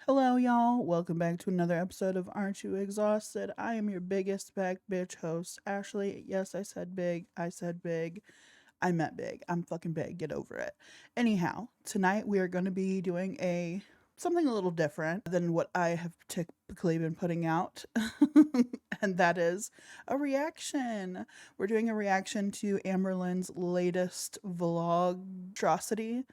Hello, y'all. Welcome back to another episode of Aren't You Exhausted? I am your biggest back bitch host, Ashley. Yes, I said big. I said big. I meant big. I'm fucking big. Get over it. Anyhow, tonight we are going to be doing something a little different than what I have typically been putting out, and that is a reaction. We're doing a reaction to Amberlynn's latest vlog atrocity.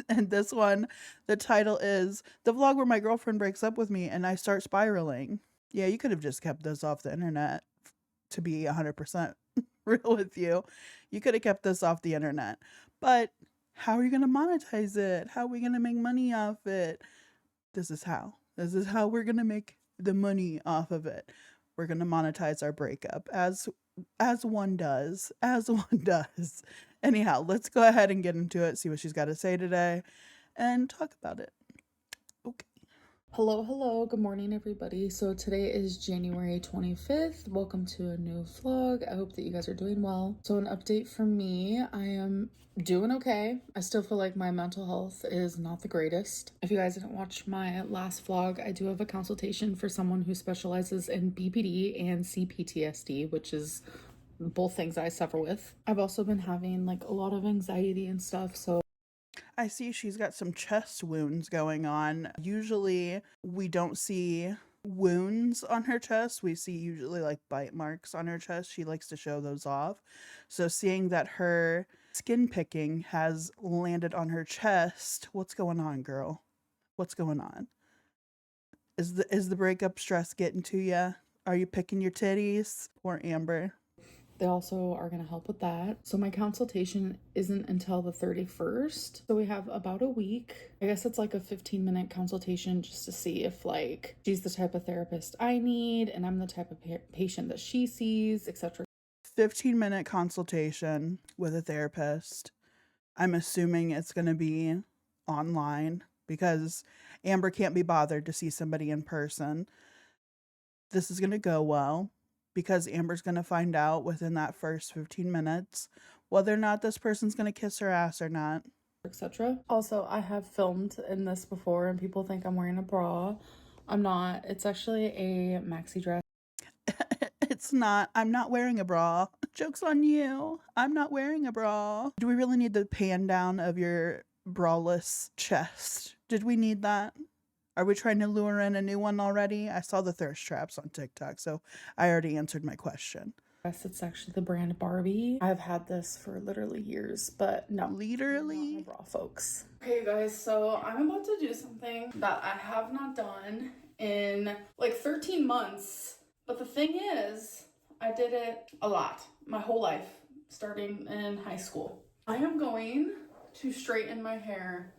And this one, the title is The Vlog Where My Girlfriend Breaks Up With Me and I Start Spiraling. Yeah, you could have just kept this off the internet, to be 100% real with you. You could have kept this off the internet. But how are you going to monetize it? How are we going to make money off it? This is how. This is how we're going to make the money off of it. We're going to monetize our breakup as one does. As one does. Anyhow, let's go ahead and get into it, see what she's got to say today, and talk about it. Okay. Hello, good morning everybody. So today is January 25th. Welcome to a new vlog. I hope that you guys are doing well. So an update from me, I am doing okay. I still feel like my mental health is not the greatest. If you guys didn't watch my last vlog, I do have a consultation for someone who specializes in BPD and CPTSD, which is both things I suffer with. I've also been having like a lot of anxiety and stuff, so I see she's got some chest wounds going on. Usually we don't see wounds on her chest. We see usually like bite marks on her chest. She likes to show those off. So seeing that her skin picking has landed on her chest, what's going on, girl? What's going on? Is the breakup stress getting to you? Are you picking your titties? Poor Amber. they also are going to help with that. So my consultation isn't until the 31st. So we have about a week. I guess it's like a 15-minute consultation just to see if like she's the type of therapist I need and I'm the type of patient that she sees, etc. 15-minute consultation with a therapist. I'm assuming it's going to be online because Amber can't be bothered to see somebody in person. This is going to go well because Amber's going to find out within that first 15 minutes whether or not this person's going to kiss her ass or not, etc. Also, I have filmed in this before and people think I'm wearing a bra. I'm not. It's actually a maxi dress. It's not. I'm not wearing a bra. Joke's on you. I'm not wearing a bra. Do we really need the pan down of your braless chest? Did we need that? Are we trying to lure in a new one already? I saw the thirst traps on TikTok, so I already answered my question. It's actually the brand Barbie. I've had this for literally years, but no. Literally? Not my bra, folks. Okay, guys, so I'm about to do something that I have not done in like 13 months. But the thing is, I did it a lot, my whole life, starting in high school. I am going to straighten my hair.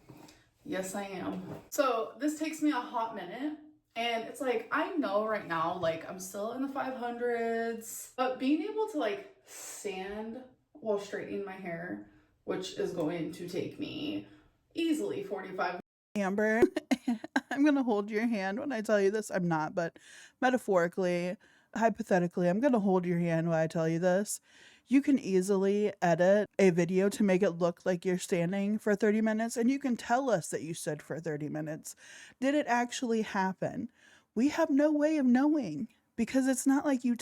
Yes, I am. So this takes me a hot minute. And it's like, I know right now, like I'm still in the 500s, but being able to like stand while straightening my hair, which is going to take me easily 45. Amber, I'm going to hold your hand when I tell you this. I'm not, but metaphorically, hypothetically, I'm going to hold your hand when I tell you this. You can easily edit a video to make it look like you're standing for 30 minutes, and you can tell us that you stood for 30 minutes. Did it actually happen? We have no way of knowing because it's not like you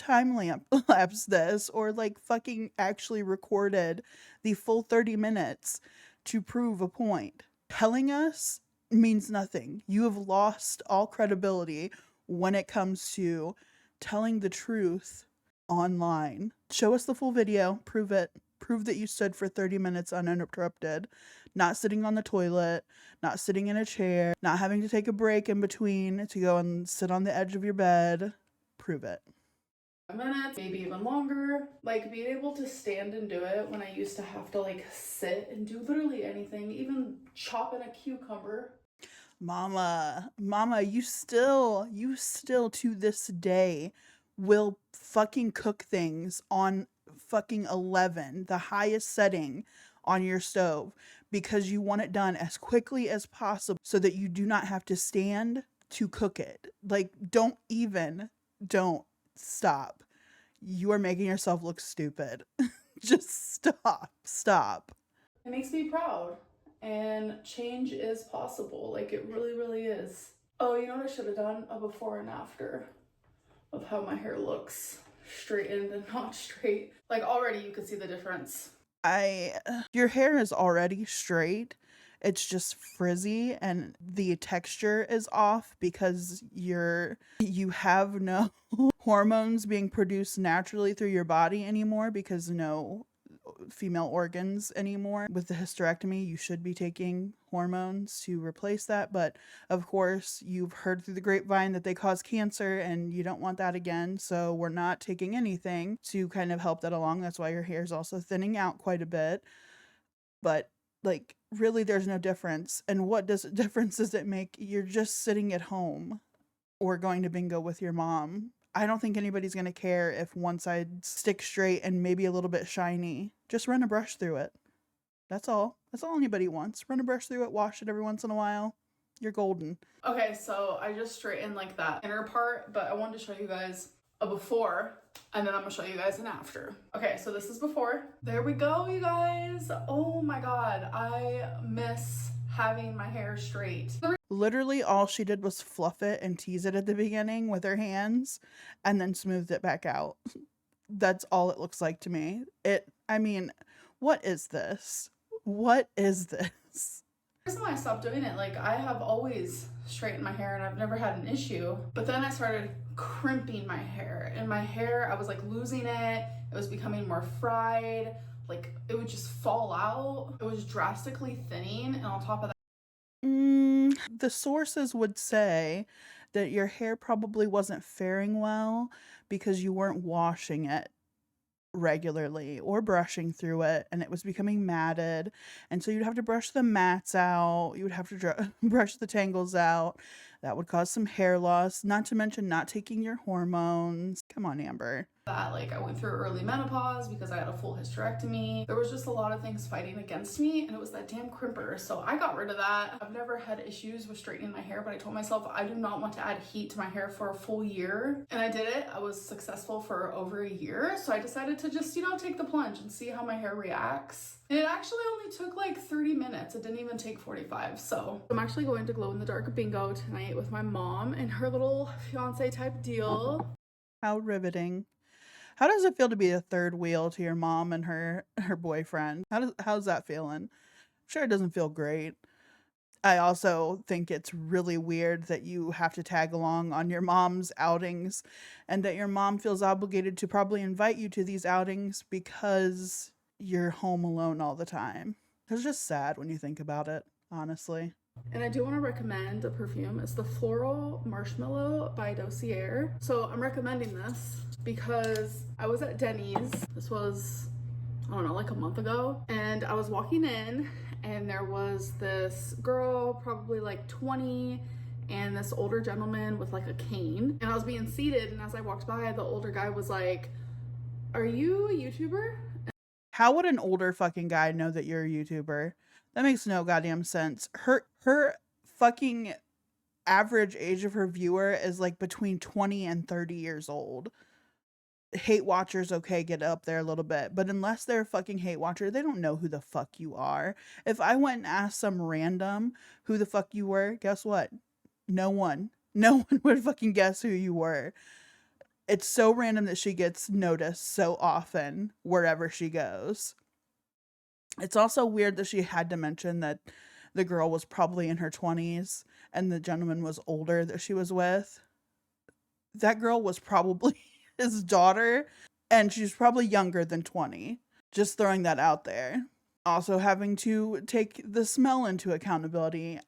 lapse this or like fucking actually recorded the full 30 minutes to prove a point. Telling us means nothing. You have lost all credibility when it comes to telling the truth online. Show us the full video, prove it. Prove that you stood for 30 minutes uninterrupted, not sitting on the toilet, not sitting in a chair, not having to take a break in between to go and sit on the edge of your bed. Prove it. Minutes, maybe even longer. Like being able to stand and do it when I used to have to like sit and do literally anything, even chopping a cucumber. Mama, you still to this day will fucking cook things on fucking 11, the highest setting on your stove, because you want it done as quickly as possible so that you do not have to stand to cook it. Like, don't stop. You are making yourself look stupid. Just stop. It makes me proud, and change is possible. Like it really, really is. Oh, you know what I should have done? A before and after of how my hair looks straightened and not straight. Like already you could see the difference. Your hair is already straight. It's just frizzy and the texture is off because you have no hormones being produced naturally through your body anymore, because no female organs anymore. With the hysterectomy, you should be taking hormones to replace that, but of course, you've heard through the grapevine that they cause cancer and you don't want that again, so we're not taking anything to kind of help that along. That's why your hair is also thinning out quite a bit. But like, really, there's no difference. And what difference does it make? You're just sitting at home or going to bingo with your mom. I don't think anybody's going to care if one side sticks straight and maybe a little bit shiny. Just run a brush through it. That's all. That's all anybody wants. Run a brush through it, wash it every once in a while. You're golden. Okay, so I just straightened like that inner part, but I wanted to show you guys a before, and then I'm gonna show you guys an after. Okay, so this is before. There we go, you guys. Oh my god, I miss having my hair straight. Literally all she did was fluff it and tease it at the beginning with her hands and then smoothed it back out. That's all it looks like to me. I mean, what is this? What is this? The reason why I stopped doing it, like I have always straightened my hair and I've never had an issue, but then I started crimping my hair, and my hair, I was like losing it. It was becoming more fried. Like it would just fall out. It was drastically thinning, and on top of that, The sources would say that your hair probably wasn't faring well because you weren't washing it regularly or brushing through it, and it was becoming matted, and so you'd have to brush the mats out, you would have to brush the tangles out. That would cause some hair loss, not to mention not taking your hormones. Come on, Amber. like I went through early menopause because I had a full hysterectomy. There was just a lot of things fighting against me, and it was that damn crimper. So I got rid of that. I've never had issues with straightening my hair, but I told myself I do not want to add heat to my hair for a full year. And I did it. I was successful for over a year. So I decided to just, take the plunge and see how my hair reacts. And it actually only took like 30 minutes. It didn't even take 45. So I'm actually going to glow in the dark bingo tonight with my mom and her little fiance type deal. How riveting. How does it feel to be a third wheel to your mom and her boyfriend? How's that feeling? I'm sure it doesn't feel great. I also think it's really weird that you have to tag along on your mom's outings, and that your mom feels obligated to probably invite you to these outings because you're home alone all the time. It's just sad when you think about it, honestly. And I do want to recommend a perfume. It's the Floral Marshmallow by Dossier. So I'm recommending this because I was at Denny's. This was, I don't know, like a month ago. And I was walking in and there was this girl, probably like 20, and this older gentleman with like a cane. And I was being seated, and as I walked by, the older guy was like, "Are you a YouTuber?" How would an older fucking guy know that you're a YouTuber? That makes no goddamn sense. Her fucking average age of her viewer is like between 20 and 30 years old. Hate watchers, okay, get up there a little bit, but unless they're a fucking hate watcher, they don't know who the fuck you are. If I went and asked some random who the fuck you were, guess what? No one would fucking guess who you were. It's so random that she gets noticed so often wherever she goes. It's also weird that she had to mention that the girl was probably in her 20s and the gentleman was older that she was with. That girl was probably his daughter, and she's probably younger than 20. Just throwing that out there. Also having to take the smell into accountability.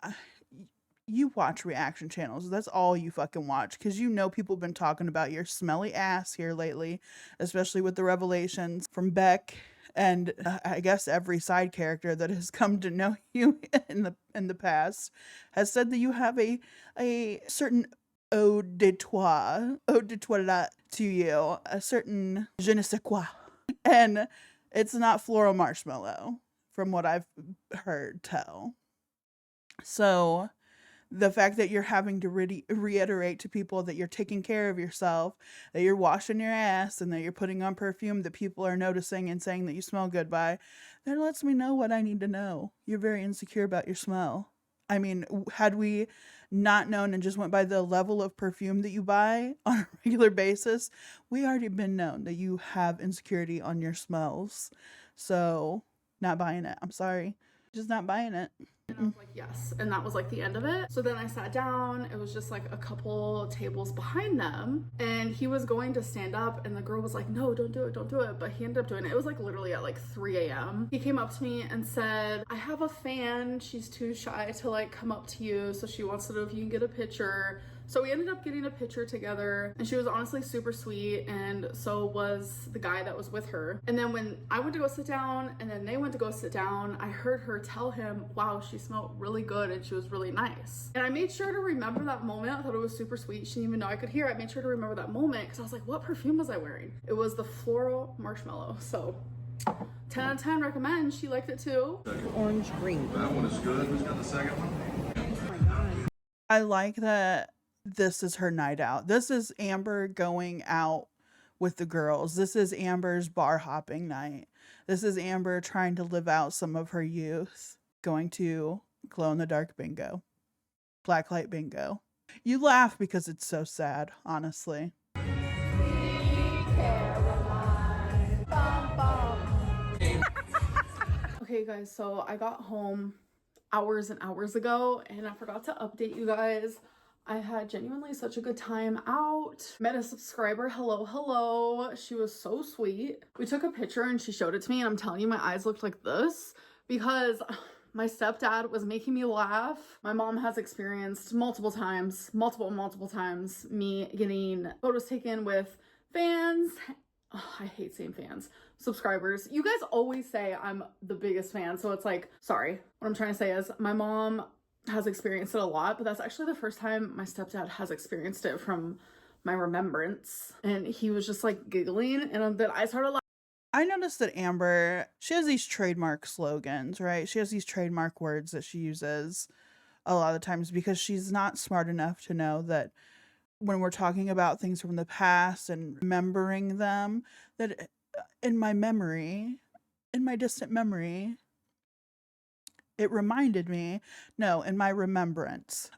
You watch reaction channels. That's all you fucking watch, because people have been talking about your smelly ass here lately, especially with the revelations from Beck and I guess every side character that has come to know you in the past has said that you have a certain eau de toi to you, a certain je ne sais quoi, and it's not floral marshmallow from what I've heard tell. So the fact that you're having to reiterate to people that you're taking care of yourself, that you're washing your ass, and that you're putting on perfume that people are noticing and saying that you smell good by, that lets me know what I need to know. You're very insecure about your smell. I mean, had we not known and just went by the level of perfume that you buy on a regular basis, we already been known that you have insecurity on your smells. So, not buying it. I'm sorry. Just not buying it. And I was like, yes. And that was like the end of it. So then I sat down. It was just like a couple tables behind them. And he was going to stand up. And the girl was like, no, don't do it. Don't do it. But he ended up doing it. It was like literally at like 3 a.m. He came up to me and said, I have a fan. She's too shy to like come up to you. So she wants to know if you can get a picture. So we ended up getting a picture together, and she was honestly super sweet, and so was the guy that was with her. And then when I went to go sit down and then they went to go sit down, I heard her tell him, wow, she smelled really good and she was really nice. And I made sure to remember that moment. I thought it was super sweet. She didn't even know I could hear it. I made sure to remember that moment because I was like, what perfume was I wearing? It was the floral marshmallow. So 10 out of 10 recommend. She liked it too. Orange green. That one is good. Who's got the second one? Oh my god. I like that this is her night out. This is Amber going out with the girls. This is Amber's bar hopping night. This is Amber trying to live out some of her youth, going to glow in the dark bingo, blacklight bingo. You laugh because it's so sad, honestly. Okay guys, so I got home hours and hours ago and I forgot to update you guys. I had genuinely such a good time out. Met a subscriber. Hello. She was so sweet. We took a picture and she showed it to me, and I'm telling you, my eyes looked like this because my stepdad was making me laugh. My mom has experienced multiple times, me getting photos taken with fans. Oh, I hate saying fans. Subscribers. You guys always say I'm the biggest fan, so it's like, sorry. What I'm trying to say is my mom has experienced it a lot, but that's actually the first time my stepdad has experienced it from my remembrance. And he was just like giggling, and then I started laughing. I noticed that Amber, she has these trademark slogans, right? She has these trademark words that she uses a lot of times because she's not smart enough to know that when we're talking about things from the past and remembering them, that in my memory, in my distant memory, it reminded me, no, in my remembrance,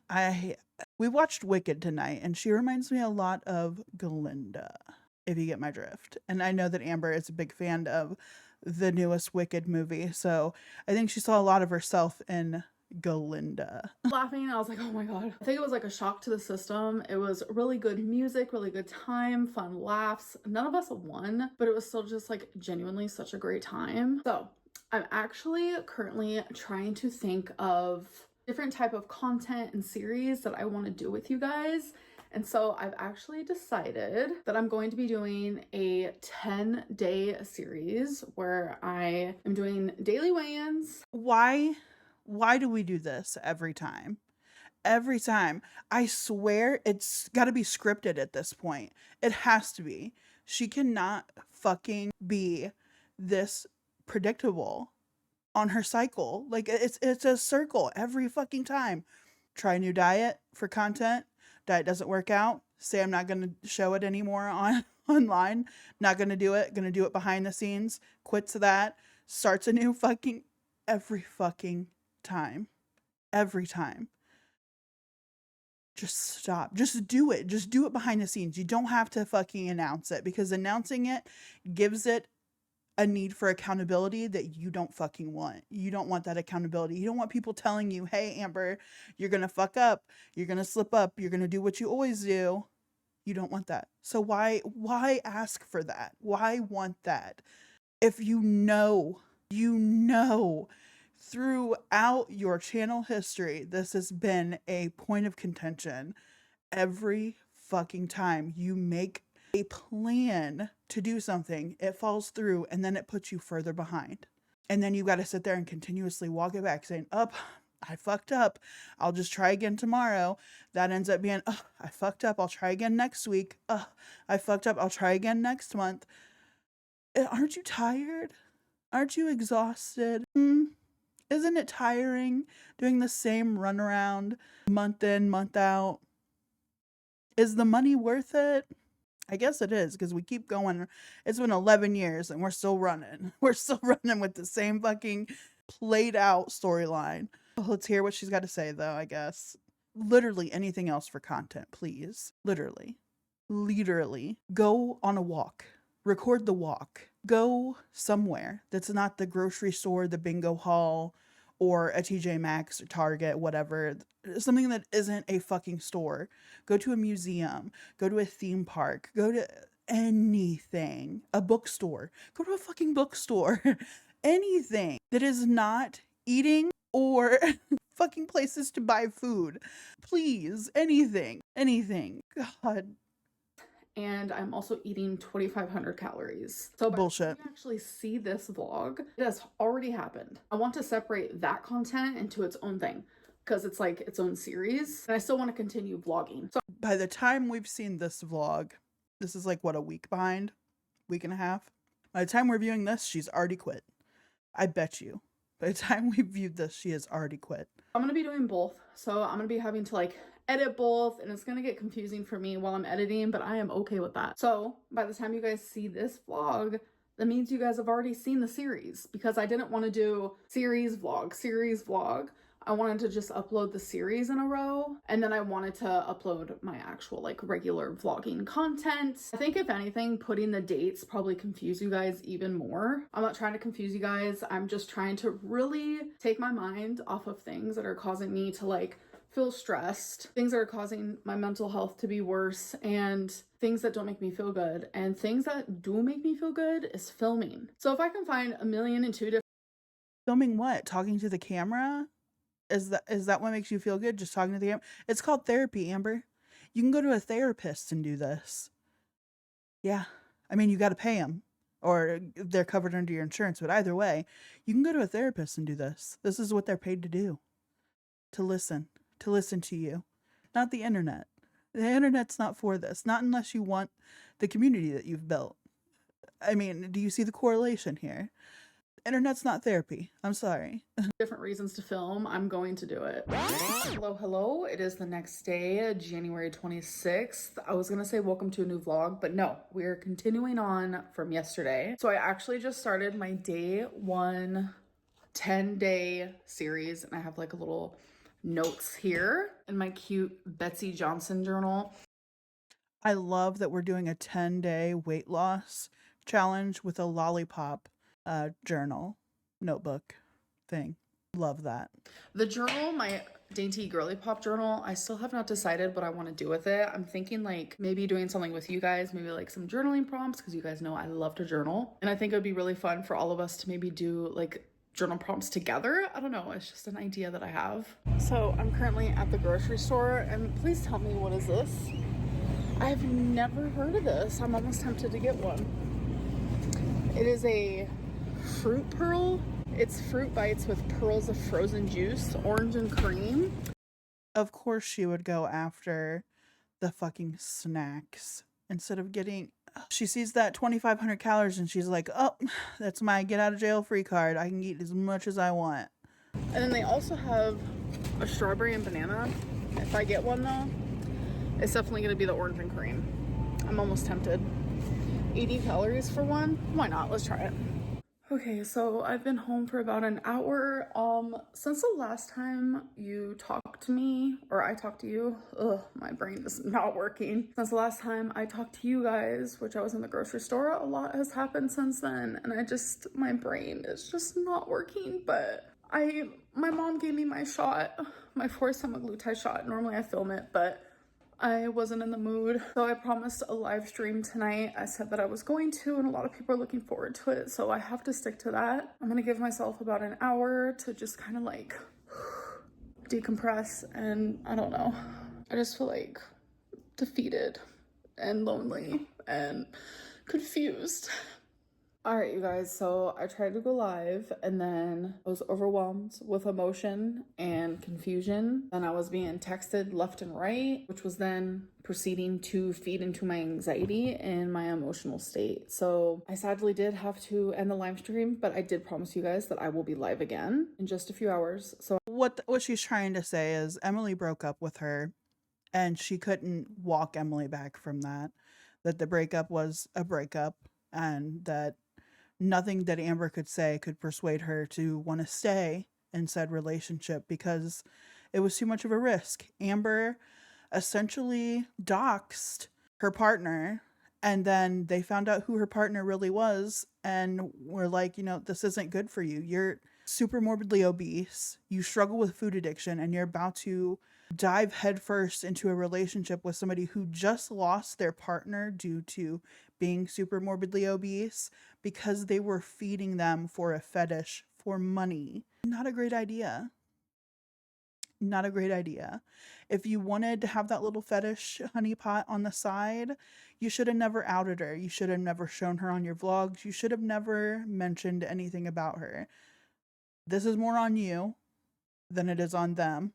we watched Wicked tonight, and she reminds me a lot of Glinda, if you get my drift. And I know that Amber is a big fan of the newest Wicked movie, so I think she saw a lot of herself in Glinda. Laughing, I was like, oh my god. I think it was like a shock to the system. It was really good music, really good time, fun laughs. None of us won, but it was still just like genuinely such a great time. So I'm actually currently trying to think of different type of content and series that I want to do with you guys. And so I've actually decided that I'm going to be doing a 10-day series where I am doing daily weigh-ins. Why do we do this every time? Every time. I swear it's got to be scripted at this point. It has to be. She cannot fucking be this predictable on her cycle. Like it's a circle every fucking time. Try a new diet for content. Diet doesn't work out. Say I'm not going to show it anymore online. Not going to do it. Going to do it behind the scenes. Quits that. Starts a new fucking every fucking time. Every time. Just stop. Just do it. Just do it behind the scenes. You don't have to fucking announce it because announcing it gives it a need for accountability that you don't fucking want. You don't want that accountability. You don't want people telling you, hey, Amber, you're going to fuck up. You're going to slip up. You're going to do what you always do. You don't want that. So why ask for that? Why want that? If you know throughout your channel history, this has been a point of contention. Every fucking time you make a plan to do something, it falls through, and then it puts you further behind. And then you got to sit there and continuously walk it back saying, I fucked up. I'll just try again tomorrow. That ends up being, I fucked up. I'll try again next week. I fucked up. I'll try again next month. Aren't you tired? Aren't you exhausted? Isn't it tiring doing the same runaround month in, month out? Is the money worth it? I guess it is, because we keep going. It's been 11 years and we're still running. We're still running with the same fucking played out storyline. Well, let's hear what she's got to say, though, I guess. Literally anything else for content, please. Literally. Literally. Go on a walk. Record the walk. Go somewhere that's not the grocery store, the bingo hall, or a TJ Maxx or Target, whatever. Something that isn't a fucking store. Go to a museum. Go to a theme park. Go to anything. A bookstore. Go to a fucking bookstore. Anything that is not eating or fucking places to buy food. Please, anything. Anything. God. And I'm also eating 2,500 calories. So by the Bullshit. time you actually see this vlog, it has already happened. I want to separate that content into its own thing because it's like its own series. And I still want to continue vlogging. So By the time we've seen this vlog, this is like, what, a week behind? Week and a half? By the time we're viewing this, she's already quit. I bet you. By the time we viewed this, she has already quit. I'm going to be doing both. So I'm going to be having to like edit both, and it's going to get confusing for me while I'm editing, but I am okay with that. So by the time you guys see this vlog, that means you guys have already seen the series, because I didn't want to do series vlog. I wanted to just upload the series in a row, and then I wanted to upload my actual like regular vlogging content. I think if anything, putting the dates probably confuse you guys even more. I'm not trying to confuse you guys. I'm just trying to really take my mind off of things that are causing me to like feel stressed, things that are causing my mental health to be worse, and things that don't make me feel good. And things that do make me feel good is filming. So if I can find 1,000,002 different... Filming what? Talking to the camera? Is that what makes you feel good? Just talking to the camera? It's called therapy, Amber. You can go to a therapist and do this. Yeah. I mean, you got to pay them, or they're covered under your insurance. But either way, you can go to a therapist and do this. This is what they're paid to do. To listen to you, not the internet. The internet's not for this, not unless you want the community that you've built. I mean, do you see the correlation here? Internet's not therapy. I'm sorry. different reasons to film. I'm going to do it. Hello. It is the next day, January 26th. I was gonna say welcome to a new vlog, but no, we're continuing on from yesterday. So I actually just started my day one 10-day series, and I have like a little notes here in my cute Betsy Johnson journal. I love that we're doing a 10-day weight loss challenge with a lollipop journal notebook thing. Love that. The journal, my dainty girly pop journal, I still have not decided what I want to do with it. I'm thinking like maybe doing something with you guys, maybe like some journaling prompts, because you guys know I love to journal. And I think it would be really fun for all of us to maybe do like journal prompts together. I don't know, it's just an idea that I have. So I'm currently at the grocery store, and please tell me, what is this? I've never heard of this. I'm almost tempted to get one. It is a fruit pearl. It's fruit bites with pearls of frozen juice, orange and cream. Of course she would go after the fucking snacks instead of getting... She sees that 2,500 calories and she's like, oh, that's my get out of jail free card. I can eat as much as I want. And then they also have a strawberry and banana. If I get one though, it's definitely gonna be the orange and cream. I'm almost tempted. 80 calories for one? Why not? Let's try it. Okay, so I've been home for about an hour. Since the last time you talked to me, or I talked to you, my brain is not working. Since the last time I talked to you guys, which I was in the grocery store, a lot has happened since then, and my brain is just not working. But my mom gave me my shot, my 4th semaglutide shot. Normally I film it, but I wasn't in the mood, so I promised a live stream tonight. I said that I was going to, and a lot of people are looking forward to it, so I have to stick to that. I'm gonna give myself about an hour to just kind of like decompress, and I don't know. I just feel like defeated and lonely and confused. All right, you guys, so I tried to go live, and then I was overwhelmed with emotion and confusion. Then I was being texted left and right, which was then proceeding to feed into my anxiety and my emotional state. So I sadly did have to end the live stream, but I did promise you guys that I will be live again in just a few hours. So What she's trying to say is Emily broke up with her and she couldn't walk Emily back from that the breakup was a breakup, and that nothing that Amber could say could persuade her to want to stay in said relationship because it was too much of a risk. Amber essentially doxed her partner, and then they found out who her partner really was and were like, this isn't good for you. You're super morbidly obese, you struggle with food addiction, and you're about to dive headfirst into a relationship with somebody who just lost their partner due to being super morbidly obese because they were feeding them for a fetish for money. Not a great idea. Not a great idea. If you wanted to have that little fetish honeypot on the side, you should have never outed her. You should have never shown her on your vlogs. You should have never mentioned anything about her. This is more on you than it is on them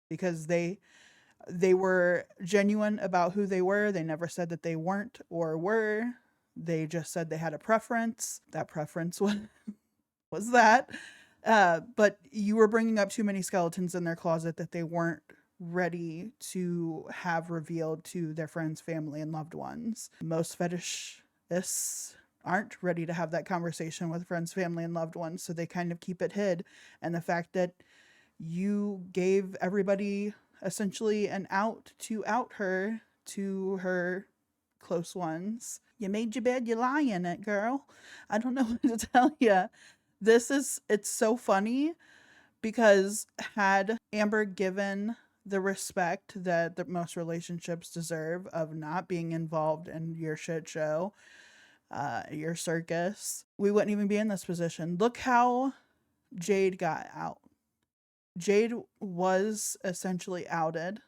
because they were genuine about who they were. They never said that they weren't or were. They just said they had a preference. That preference was that. But you were bringing up too many skeletons in their closet that they weren't ready to have revealed to their friends, family, and loved ones. Most fetishists aren't ready to have that conversation with friends, family, and loved ones, so they kind of keep it hid. And the fact that you gave everybody essentially an out to out her to her close ones. You made your bed, you lie in it, girl. I don't know what to tell you. It's so funny because had Amber given the respect that most relationships deserve of not being involved in your shit show, your circus, we wouldn't even be in this position. Look how Jade got out. Jade was essentially outed.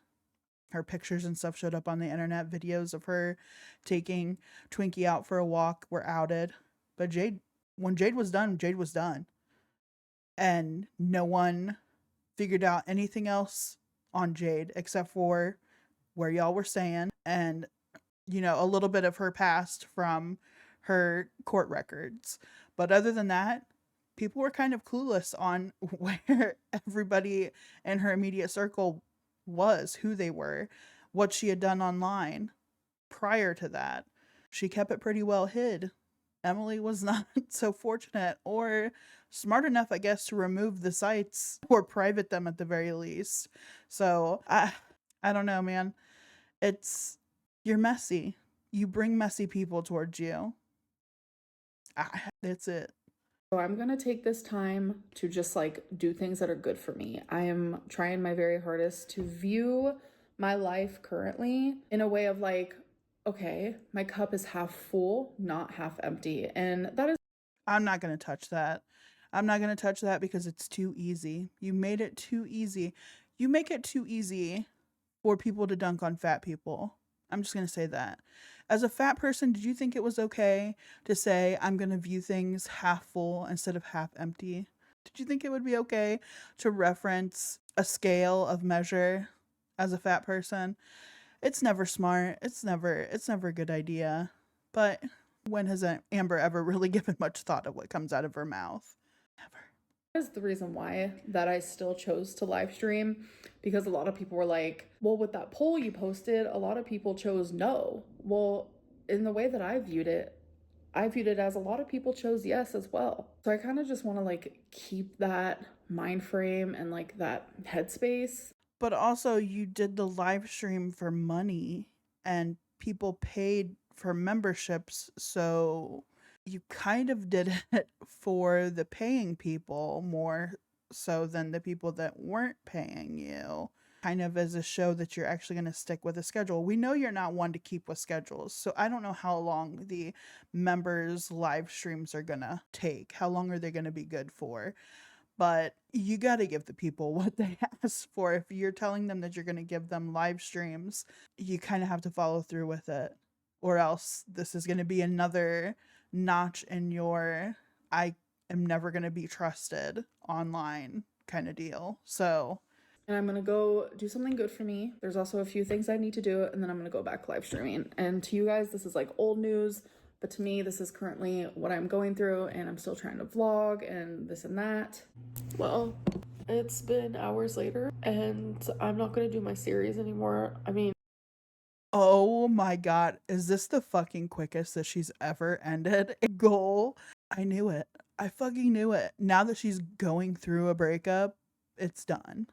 Her pictures and stuff showed up on the internet. Videos of her taking Twinkie out for a walk were outed. But when Jade was done, Jade was done. And no one figured out anything else on Jade except for where y'all were staying and, a little bit of her past from her court records. But other than that, people were kind of clueless on where everybody in her immediate circle was, who they were, what she had done online prior to that. She kept it pretty well hid. Emily was not so fortunate or smart enough, I guess, to remove the sites or private them at the very least. So I don't know, man. You're messy. You bring messy people towards you. That's it. So I'm going to take this time to just do things that are good for me. I am trying my very hardest to view my life currently in a way of okay, my cup is half full, not half empty. And that is. I'm not going to touch that. I'm not going to touch that because it's too easy. You made it too easy. You make it too easy for people to dunk on fat people. I'm just going to say that. As a fat person, did you think it was okay to say, I'm going to view things half full instead of half empty? Did you think it would be okay to reference a scale of measure as a fat person? It's never smart. It's never a good idea. But when has Amber ever really given much thought of what comes out of her mouth? Never. That is the reason why that I still chose to live stream, because a lot of people were like, well, with that poll you posted, a lot of people chose no. Well, in the way that I viewed it as a lot of people chose yes as well. So I kind of just want to keep that mind frame and that headspace. But also you did the live stream for money and people paid for memberships, so you kind of did it for the paying people more so than the people that weren't paying you. Kind of as a show that you're actually going to stick with a schedule. We know you're not one to keep with schedules, so I don't know how long the members' live streams are going to take. How long are they going to be good for? But you got to give the people what they ask for. If you're telling them that you're going to give them live streams, you kind of have to follow through with it. Or else this is going to be another notch in your I am never going to be trusted online kind of deal. So. And I'm going to go do something good for me. There's also a few things I need to do, and then I'm going to go back live streaming. And to you guys, this is old news. But to me, this is currently what I'm going through, and I'm still trying to vlog and this and that. Well, it's been hours later, and I'm not going to do my series anymore. I mean, oh my god, is this the fucking quickest that she's ever ended a goal? I knew it. I fucking knew it. Now that she's going through a breakup, it's done.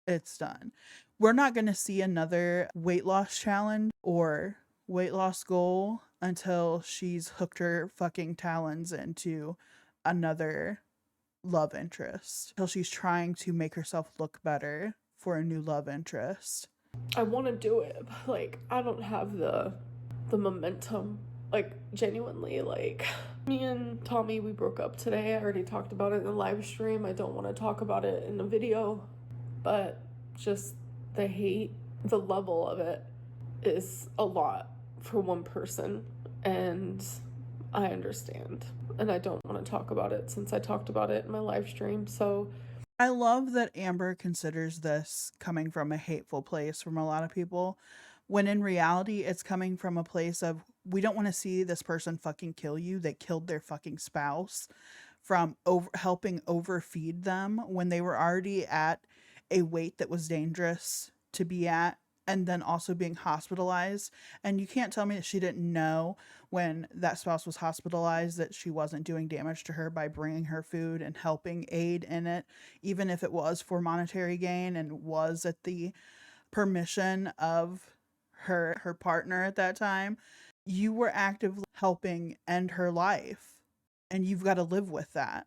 It's done. We're not going to see another weight loss challenge or weight loss goal until she's hooked her fucking talons into another love interest. Until she's trying to make herself look better for a new love interest. I want to do it, but like I don't have the momentum. Like genuinely, like me and Tommy, we broke up today. I already talked about it in the live stream. I don't want to talk about it in the video, but just the hate, the level of it is a lot for one person, and I understand, and I don't want to talk about it since I talked about it in my live stream. So I love that Amber considers this coming from a hateful place from a lot of people, when in reality it's coming from a place of, we don't want to see this person fucking kill you. They killed their fucking spouse from helping overfeed them when they were already at a weight that was dangerous to be at, and then also being hospitalized. And you can't tell me that she didn't know when that spouse was hospitalized that she wasn't doing damage to her by bringing her food and helping aid in it, even if it was for monetary gain and was at the permission of her partner at that time. You were actively helping end her life, and you've got to live with that.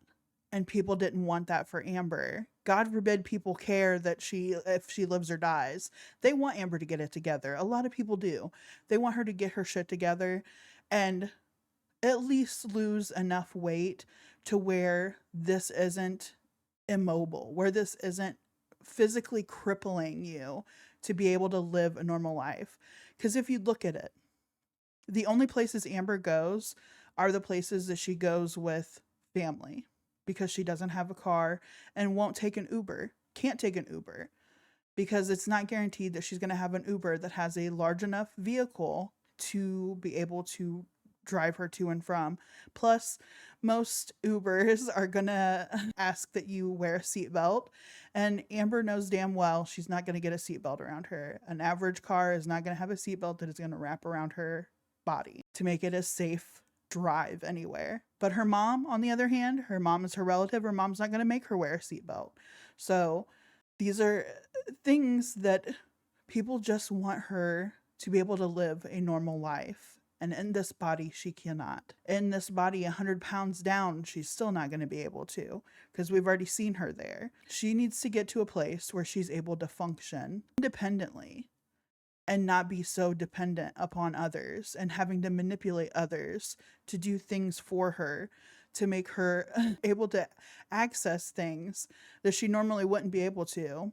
And people didn't want that for Amber. God forbid people care that if she lives or dies. They want Amber to get it together. A lot of people do. They want her to get her shit together and at least lose enough weight to where this isn't immobile, where this isn't physically crippling you to be able to live a normal life. Because if you look at it, the only places Amber goes are the places that she goes with family, because she doesn't have a car and won't take an Uber, can't take an Uber, because it's not guaranteed that she's going to have an Uber that has a large enough vehicle to be able to drive her to and from. Plus, most Ubers are going to ask that you wear a seatbelt, and Amber knows damn well she's not going to get a seatbelt around her. An average car is not going to have a seatbelt that is going to wrap around her body to make it a safe drive anywhere. But her mom, on the other hand, her mom is her relative. Her mom's not going to make her wear a seatbelt. So these are things that people just want her to be able to live a normal life. And in this body, she cannot. In this body, 100 pounds down, she's still not going to be able to, because we've already seen her there. She needs to get to a place where she's able to function independently and not be so dependent upon others and having to manipulate others to do things for her, to make her able to access things that she normally wouldn't be able to.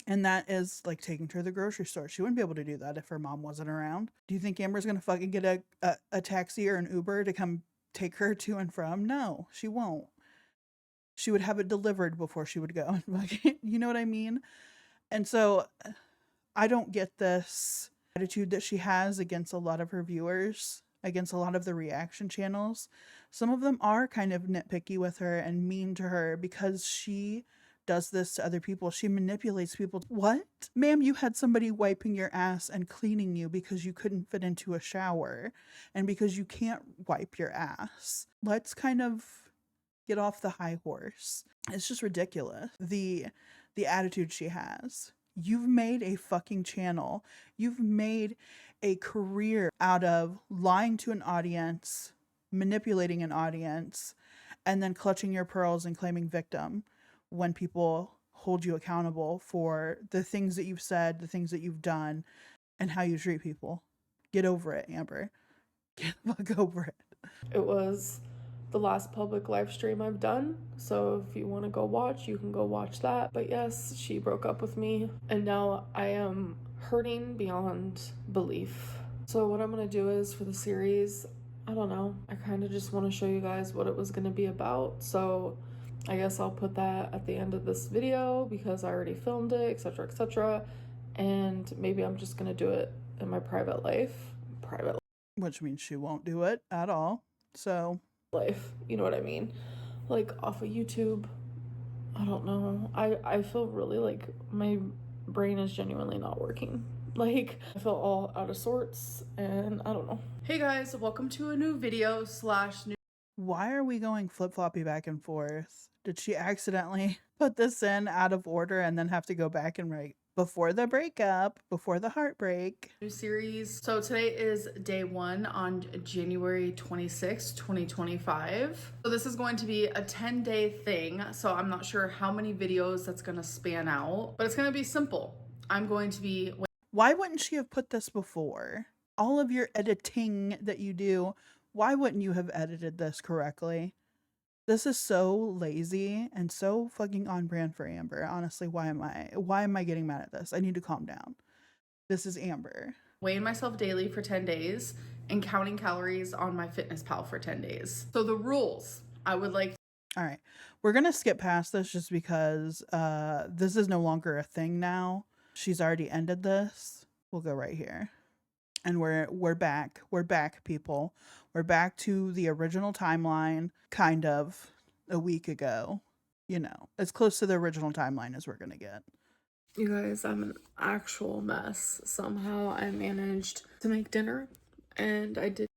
And that is like taking her to the grocery store. She wouldn't be able to do that if her mom wasn't around. Do you think Amber's going to fucking get a taxi or an Uber to come take her to and from? No, she won't. She would have it delivered before she would go. You know what I mean? And so I don't get this attitude that she has against a lot of her viewers, against a lot of the reaction channels. Some of them are kind of nitpicky with her and mean to her because she does this to other people. She manipulates people. What? Ma'am, you had somebody wiping your ass and cleaning you because you couldn't fit into a shower and because you can't wipe your ass. Let's kind of get off the high horse. It's just ridiculous. The attitude she has. You've made a fucking channel. You've made a career out of lying to an audience, manipulating an audience, and then clutching your pearls and claiming victim when people hold you accountable for the things that you've said, the things that you've done, and how you treat people. Get over it, Amber. Get the fuck over it. it was the last public live stream I've done, so if you want to go watch, you can go watch that. But yes, she broke up with me, and now I am hurting beyond belief. So what I'm gonna do is, for the series, I don't know, I kind of just want to show you guys what it was gonna be about. So I guess I'll put that at the end of this video because I already filmed it, etc, etc. And maybe I'm just gonna do it in my private life. Which means she won't do it at all. So life, you know what I mean? Like off of YouTube. I don't know. I feel really like my brain is genuinely not working. Like I feel all out of sorts and I don't know. Hey guys, welcome to a new video slash new Why are we going flip-floppy back and forth? Did she accidentally put this in out of order and then have to go back and write before the breakup, before the heartbreak? New series. So today is day 1 on January 26th, 2025. So this is going to be a 10-day thing. So I'm not sure how many videos that's going to span out, but it's going to be simple. I'm going to be... Why wouldn't she have put this before? All of your editing that you do, why wouldn't you have edited this correctly? This is so lazy and so fucking on brand for Amber. Honestly, why am I getting mad at this? I need to calm down. This is Amber. Weighing myself daily for 10 days and counting calories on MyFitnessPal for 10 days. So the rules, I would like... All right. We're going to skip past this just because this is no longer a thing now. She's already ended this. We'll go right here. And we're back. We're back, people. We're back to the original timeline, kind of, a week ago. You know, as close to the original timeline as we're going to get. You guys, I'm an actual mess. Somehow I managed to make dinner, and I did.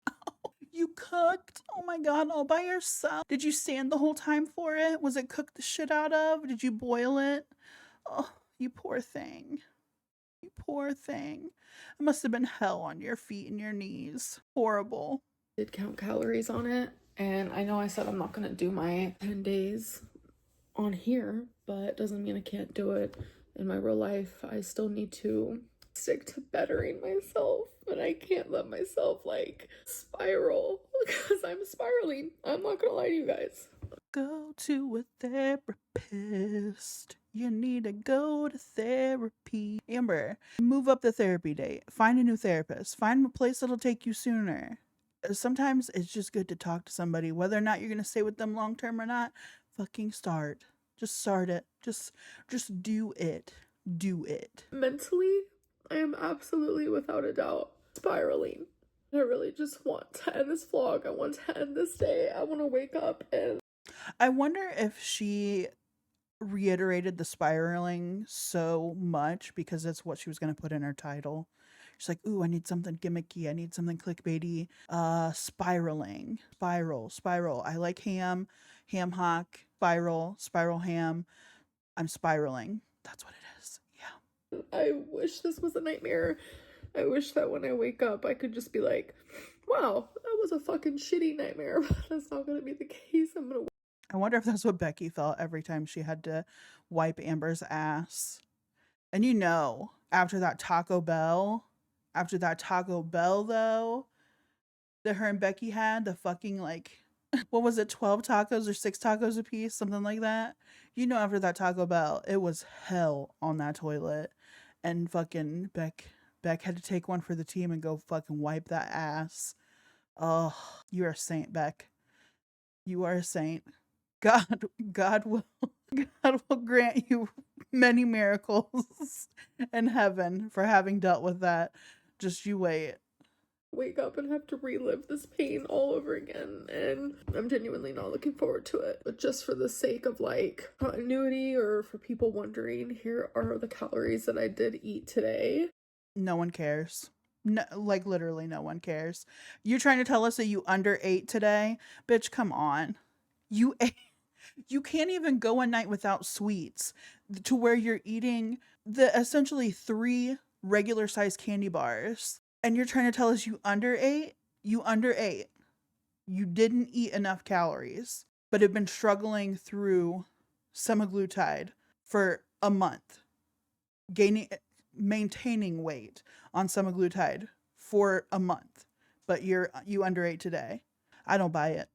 You cooked? Oh my god, all by yourself? Did you stand the whole time for it? Was it cooked the shit out of? Did you boil it? Oh, you poor thing. You poor thing. It must have been hell on your feet and your knees. Horrible. Did count calories on it, and I know I said I'm not gonna do my 10 days on here, but it doesn't mean I can't do it in my real life. I still need to stick to bettering myself, and I can't let myself like spiral because I'm spiraling. I'm not gonna lie to you guys. Go to a therapist. You need to go to therapy. Amber, move up the therapy date. Find a new therapist. Find a place that'll take you sooner. Sometimes it's just good to talk to somebody, whether or not you're going to stay with them long term or not. Fucking start. Just start it. Just do it. Do it. Mentally, I am absolutely without a doubt spiraling. I really just want to end this vlog. I want to end this day. I want to wake up and... I wonder if she reiterated the spiraling so much because that's what she was going to put in her title. She's like, ooh, I need something gimmicky. I need something clickbaity. Spiraling. Spiral. I like ham hock, spiral ham. I'm spiraling. That's what it is. Yeah. I wish this was a nightmare. I wish that when I wake up, I could just be like, wow, that was a fucking shitty nightmare. But that's not going to be the case. I wonder if that's what Becky felt every time she had to wipe Amber's ass. And you know, after that Taco Bell, though, that her and Becky had, the fucking, like, what was it, 12 tacos or 6 tacos a piece, something like that. You know, after that Taco Bell, it was hell on that toilet. And fucking Beck had to take one for the team and go fucking wipe that ass. Oh, you're a saint, Beck. You are a saint. God will grant you many miracles in heaven for having dealt with that. Just you wait. Wake up and have to relive this pain all over again, and I'm genuinely not looking forward to it. But just for the sake of like continuity, or for people wondering, here are the calories that I did eat today. No one cares. No, like literally no one cares. You're trying to tell us that you underate today? Bitch, come on. You can't even go a night without sweets to where you're eating the essentially 3 regular sized candy bars. And you're trying to tell us you underate? You underate. You didn't eat enough calories, but have been struggling through semaglutide for a month. Maintaining weight on semaglutide for a month, but you underate today. I don't buy it.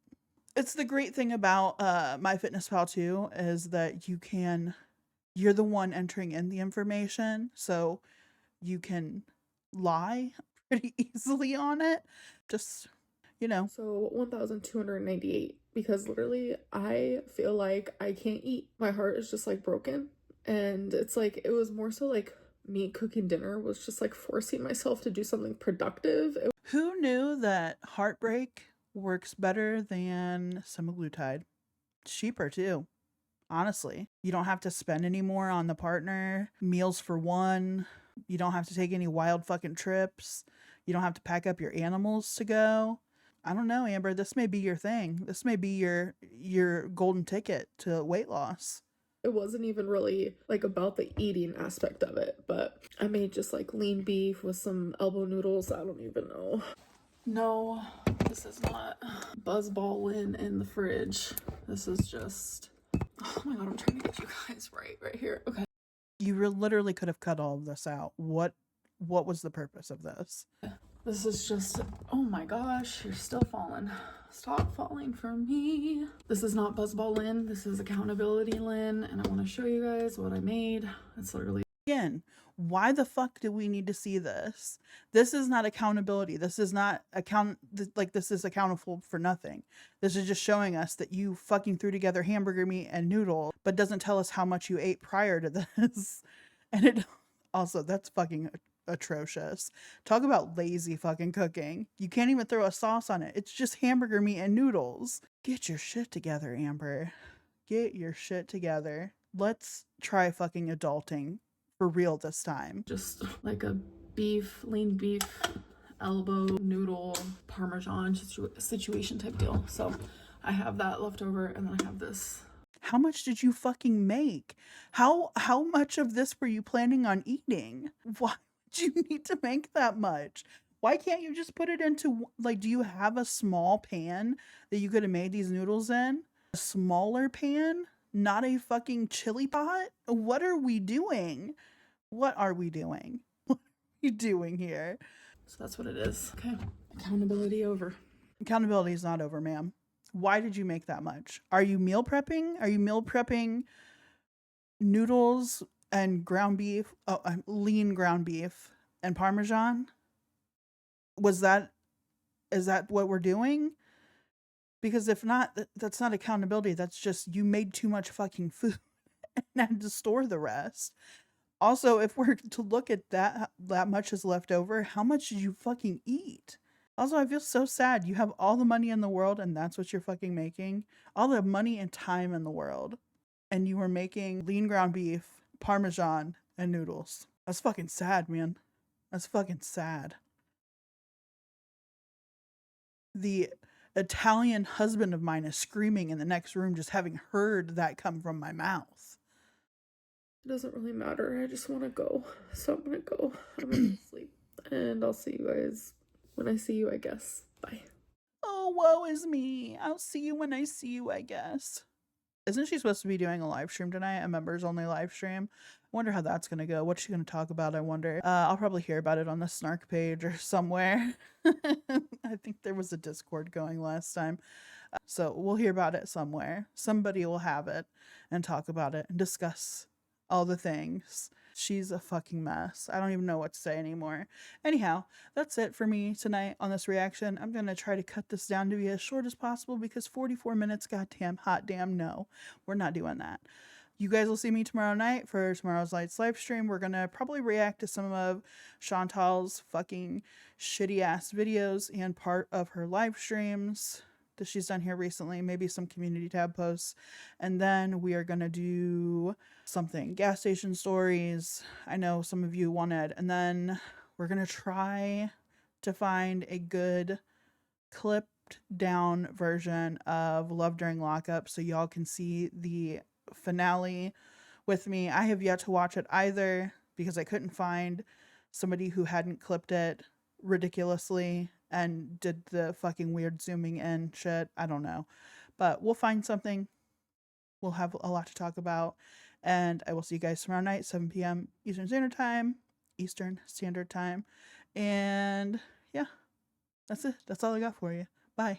It's the great thing about MyFitnessPal too, is that you're the one entering in the information, so you can lie pretty easily on it. Just, you know. So 1,298, because literally I feel like I can't eat. My heart is just like broken, and it's like, it was more so like me cooking dinner was just like forcing myself to do something productive. Who knew that heartbreak works better than semaglutide? Cheaper too, honestly. You don't have to spend any more on the partner. Meals for one. You don't have to take any wild fucking trips. You don't have to pack up your animals to go. I don't know, Amber. This may be your thing. This may be your golden ticket to weight loss. It wasn't even really like about the eating aspect of it, but I made just like lean beef with some elbow noodles. I don't even know. No, this is not Buzzballin in the fridge. This is just, oh my god, I'm trying to get you guys right here. Okay. You literally could have cut all of this out. What was the purpose of this? This is just, oh my gosh, you're still falling. Stop falling for me. This is not Buzzball Lynn. This is Accountability Lynn, and I want to show you guys what I made. It's literally, Again, why the fuck do we need to see this? This is not accountability. This is not this is accountable for nothing. This is just showing us that you fucking threw together hamburger meat and noodle, but doesn't tell us how much you ate prior to this. And it also, that's fucking atrocious. Talk about lazy fucking cooking. You can't even throw a sauce on it. It's just hamburger meat and noodles. Get your shit together, Amber. Get your shit together. Let's try fucking adulting for real this time. just like a lean beef, elbow noodle, Parmesan situation type deal. So I have that left over, and then I have this. How much did you fucking make? How much of this were you planning on eating? Why would you need to make that much? Why can't you just put it into, like, do you have a small pan that you could have made these noodles in? A smaller pan? Not a fucking chili pot? What are we doing? What are we doing? What are you doing here? So that's what it is. Okay. Accountability over. Accountability is not over, ma'am. Why did you make that much? Are you meal prepping? Are you meal prepping noodles and ground beef? Oh, lean ground beef and Parmesan? Is that what we're doing? Because if not, that's not accountability. That's just you made too much fucking food and had to store the rest. Also, if we're to look at that much is left over, how much did you fucking eat? Also, I feel so sad. You have all the money in the world and that's what you're fucking making. All the money and time in the world. And you were making lean ground beef, Parmesan, and noodles. That's fucking sad, man. That's fucking sad. The Italian husband of mine is screaming in the next room just having heard that come from my mouth. It doesn't really matter. I just want to go. So I'm going to go. I'm going to sleep. And I'll see you guys when I see you, I guess. Bye. Oh, woe is me. I'll see you when I see you, I guess. Isn't she supposed to be doing a live stream tonight? A members only live stream? I wonder how that's going to go. What's she going to talk about? I wonder. I'll probably hear about it on the Snark page or somewhere. I think there was a Discord going last time. So we'll hear about it somewhere. Somebody will have it and talk about it and discuss all the things. She's a fucking mess. I don't even know what to say anymore. Anyhow, that's it for me tonight on this reaction. I'm going to try to cut this down to be as short as possible because 44 minutes, goddamn, hot damn, no. We're not doing that. You guys will see me tomorrow night for tomorrow's Lights live stream. We're going to probably react to some of Chantal's fucking shitty ass videos and part of her live streams that she's done here recently, maybe some community tab posts, and then we are gonna do something, gas station stories. I know some of you wanted, and then we're gonna try to find a good clipped down version of Love During Lockup so y'all can see the finale with me. I have yet to watch it either because I couldn't find somebody who hadn't clipped it ridiculously and did the fucking weird zooming in shit. I don't know. But we'll find something. We'll have a lot to talk about. And I will see you guys tomorrow night, 7 p.m. Eastern Standard Time. And yeah, that's it. That's all I got for you. Bye.